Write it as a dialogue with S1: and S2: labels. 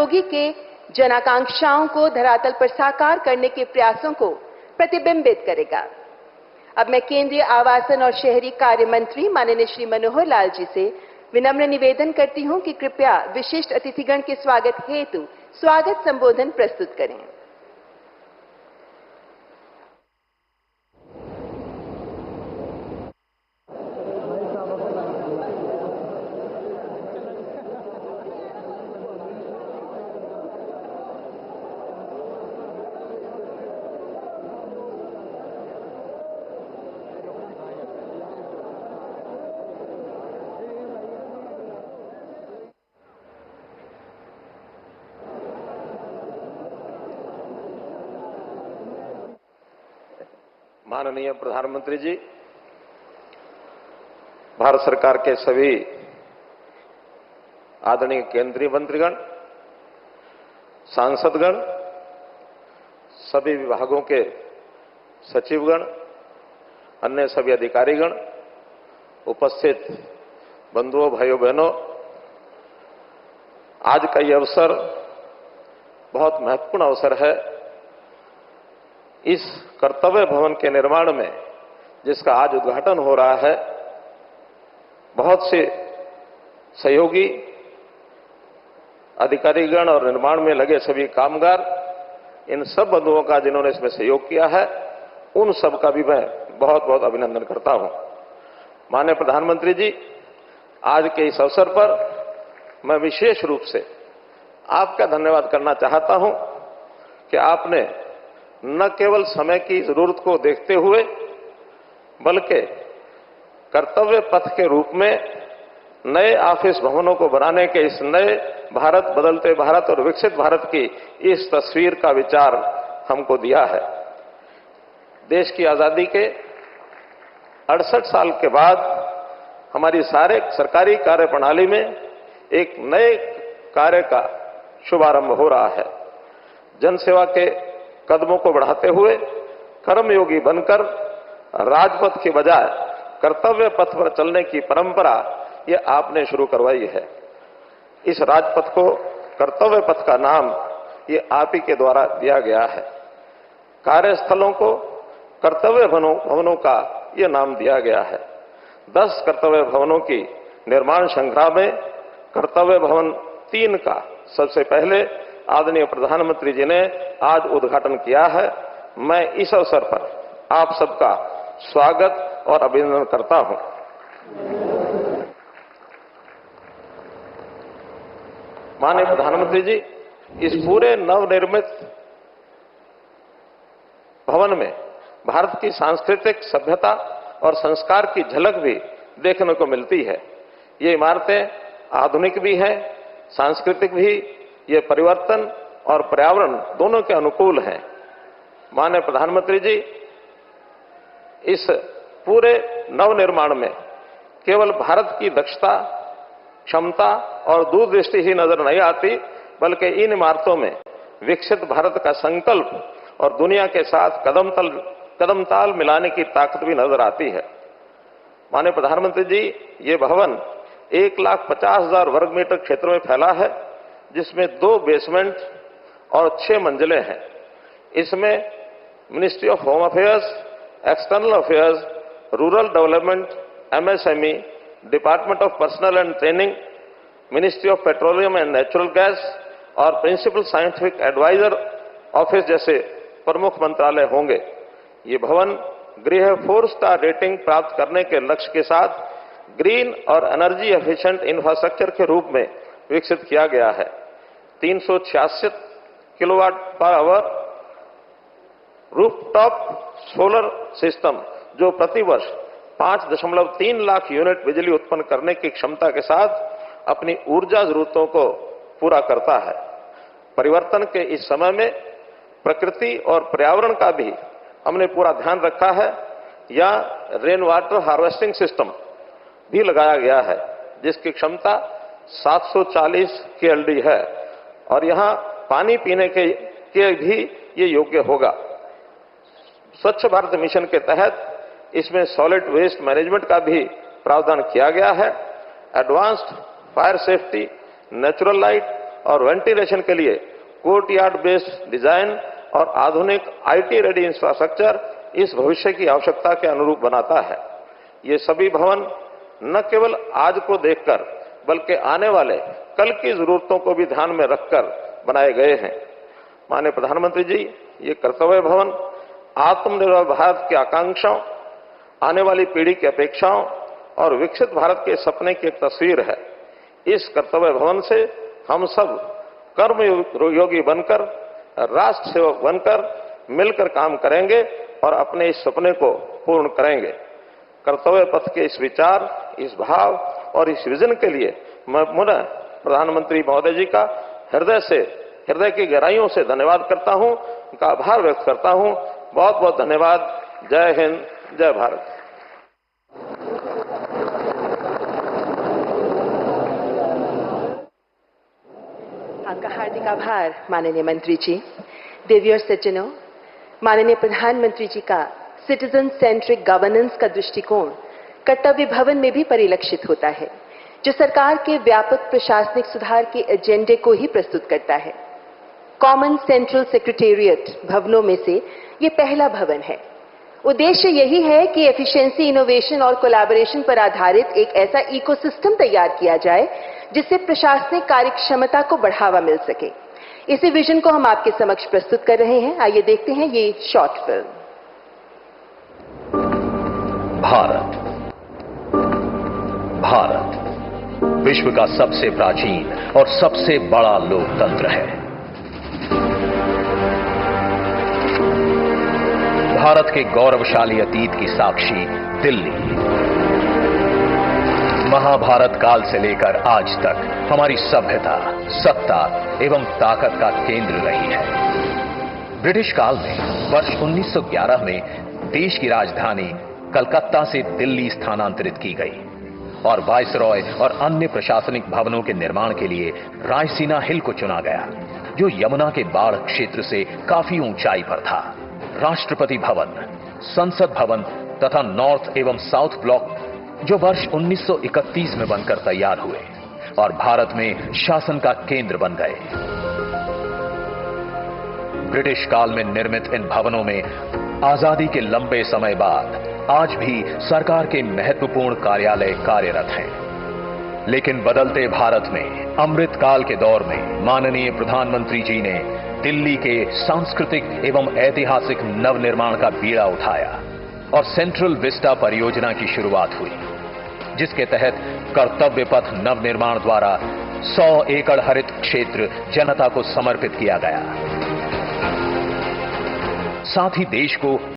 S1: योगी के जनाकांक्षाओं को धरातल पर साकार करने के प्रयासों को प्रतिबिंबित करेगा। अब मैं केंद्रीय आवासन और शहरी कार्य मंत्री माननीय श्री मनोहर लाल जी से विनम्र निवेदन करती हूं कि कृपया विशिष्ट अतिथिगण के स्वागत हेतु स्वागत संबोधन प्रस्तुत करें।
S2: माननीय प्रधानमंत्री जी, भारत सरकार के सभी आदरणीय केंद्रीय मंत्रीगण, सांसदगण, सभी विभागों के सचिवगण, अन्य सभी अधिकारीगण, उपस्थित बंधुओं, भाइयों बहनों, आज का ये अवसर बहुत महत्वपूर्ण अवसर है। इस कर्तव्य भवन के निर्माण में, जिसका आज उद्घाटन हो रहा है, बहुत से सहयोगी अधिकारीगण और निर्माण में लगे सभी कामगार, इन सब बंधुओं का जिन्होंने इसमें सहयोग किया है, उन सब का भी मैं बहुत बहुत अभिनंदन करता हूं। माननीय प्रधानमंत्री जी, आज के इस अवसर पर मैं विशेष रूप से आपका धन्यवाद करना चाहता हूं कि आपने न केवल समय की जरूरत को देखते हुए, बल्कि कर्तव्य पथ के रूप में नए ऑफिस भवनों को बनाने के इस नए भारत, बदलते भारत और विकसित भारत की इस तस्वीर का विचार हमको दिया है। देश की आजादी के 68 साल के बाद हमारी सारे सरकारी कार्य प्रणाली में एक नए कार्य का शुभारंभ हो रहा है। जनसेवा के कदमों को बढ़ाते हुए कर्मयोगी बनकर राजपथ की बजाय कर्तव्य पथ पर चलने की परंपरा ये आपने शुरू करवाई है। इस राजपथ को, कर्तव्य पथ का नाम ये आप ही के द्वारा दिया गया है। कार्यस्थलों को कर्तव्य भवनों का ये नाम दिया गया है। 10 कर्तव्य भवनों की निर्माण श्रृंखला में कर्तव्य भवन 3 का सबसे पहले आदरणीय प्रधानमंत्री जी ने आज उद्घाटन किया है। मैं इस अवसर पर आप सबका स्वागत और अभिनंदन करता हूं। माननीय प्रधानमंत्री जी, इस पूरे नवनिर्मित भवन में भारत की सांस्कृतिक सभ्यता और संस्कार की झलक भी देखने को मिलती है। ये इमारतें आधुनिक भी हैं, सांस्कृतिक भी, ये परिवर्तन और पर्यावरण दोनों के अनुकूल हैं। माननीय प्रधानमंत्री जी, इस पूरे नवनिर्माण में केवल भारत की दक्षता, क्षमता और दूरदृष्टि ही नजर नहीं आती, बल्कि इन इमारतों में विकसित भारत का संकल्प और दुनिया के साथ कदम ताल मिलाने की ताकत भी नजर आती है। माननीय प्रधानमंत्री जी, ये भवन 1,50,000 वर्ग मीटर क्षेत्र में फैला है, जिसमें 2 बेसमेंट और 6 मंजिलें हैं। इसमें ministry of home affairs, external affairs, rural development, MSME, department of personal and training, ministry of petroleum and natural gas और प्रिंसिपल साइंटिफिक एडवाइजर ऑफिस जैसे प्रमुख मंत्रालय होंगे। ये भवन गृह 4 स्टार रेटिंग प्राप्त करने के लक्ष्य के साथ ग्रीन और एनर्जी एफिशिएंट इंफ्रास्ट्रक्चर के रूप में विकसित किया गया है। 366 kilowatt per hour rooftop solar system, जो प्रतिवर्ष 5.3 लाख यूनिट बिजली उत्पन्न करने की क्षमता के साथ अपनी ऊर्जा जरूरतों को पूरा करता है। परिवर्तन के इस समय में प्रकृति और पर्यावरण का भी हमने पूरा ध्यान रखा है। यहाँ रेन वाटर हार्वेस्टिंग सिस्टम भी लगाया गया है, जिसकी क्षमता 740 KLD है और यहाँ पानी पीने के भी ये योग्य होगा। स्वच्छ भारत मिशन के तहत इसमें सॉलिड वेस्ट मैनेजमेंट का भी प्रावधान किया गया है। Advanced fire safety, natural light और वेंटिलेशन के लिए कोर्टयार्ड बेस्ड डिजाइन और आधुनिक आईटी रेडी इंफ्रास्ट्रक्चर इस भविष्य की आवश्यकता के अनुरूप बनाता है। ये सभी भवन न केवल आज को देखकर बल्कि आने वाले कल की जरूरतों को भी ध्यान में रखकर बनाए गए हैं। माननीय प्रधानमंत्री जी, ये कर्तव्य भवन आत्मनिर्भर भारत की आकांक्षाओं, आने वाली पीढ़ी की अपेक्षाओं और विकसित भारत के सपने की एक तस्वीर है। इस कर्तव्य भवन से हम सब कर्मयोगी बनकर, राष्ट्र सेवक बनकर मिलकर काम करेंगे और अपने इस सपने को पूर्ण करेंगे। कर्तव्य पथ के इस विचार, इस भाव और इस विजन के लिए मैं पुनः प्रधानमंत्री महोदय जी का हृदय की गहराइयों से धन्यवाद करता हूं, उनका आभार व्यक्त करता हूं। बहुत बहुत धन्यवाद। जय हिंद, जय भारत।
S1: आपका हार्दिक आभार माननीय मंत्री जी। देवी और सज्जनों, माननीय प्रधानमंत्री जी का सिटीजन सेंट्रिक गवर्नेंस का दृष्टिकोण कर्तव्य भवन में भी परिलक्षित होता है, जो सरकार के व्यापक प्रशासनिक सुधार के एजेंडे को ही प्रस्तुत करता है। कॉमन सेंट्रल सेक्रेटेरिएट भवनों में से ये पहला भवन है। उद्देश्य यही है कि एफिशिएंसी, इनोवेशन और कोलैबोरेशन पर आधारित एक ऐसा इकोसिस्टम तैयार किया जाए जिससे प्रशासनिक कार्यक्षमता को बढ़ावा मिल सके। इसी विजन को हम आपके समक्ष प्रस्तुत कर रहे हैं। आइए देखते हैं ये शॉर्ट फिल्म।
S3: भारत विश्व का सबसे प्राचीन और सबसे बड़ा लोकतंत्र है। भारत के गौरवशाली अतीत की साक्षी दिल्ली महाभारत काल से लेकर आज तक हमारी सभ्यता, सत्ता एवं ताकत का केंद्र रही है। ब्रिटिश काल में वर्ष 1911 में देश की राजधानी कलकत्ता से दिल्ली स्थानांतरित की गई और वायसरॉय और अन्य प्रशासनिक भवनों के निर्माण के लिए रायसीना हिल को चुना गया, जो यमुना के बाढ़ क्षेत्र से काफी ऊंचाई पर था। राष्ट्रपति भवन, संसद भवन तथा नॉर्थ एवं साउथ ब्लॉक जो वर्ष 1931 में बनकर तैयार हुए और भारत में शासन का केंद्र बन गए। ब्रिटिश काल में निर्मित इन भवनों में आजादी के लंबे समय बाद आज भी सरकार के महत्वपूर्ण कार्यालय कार्यरत हैं। लेकिन बदलते भारत में अमृत काल के दौर में माननीय प्रधानमंत्री जी ने दिल्ली के सांस्कृतिक एवं ऐतिहासिक नवनिर्माण का बीड़ा उठाया और सेंट्रल विस्टा परियोजना की शुरुआत हुई, जिसके तहत कर्तव्य पथ नवनिर्माण द्वारा 100 एकड़ हरित क्षेत्र जनता को समर्पित किया गया। साथ ही देश को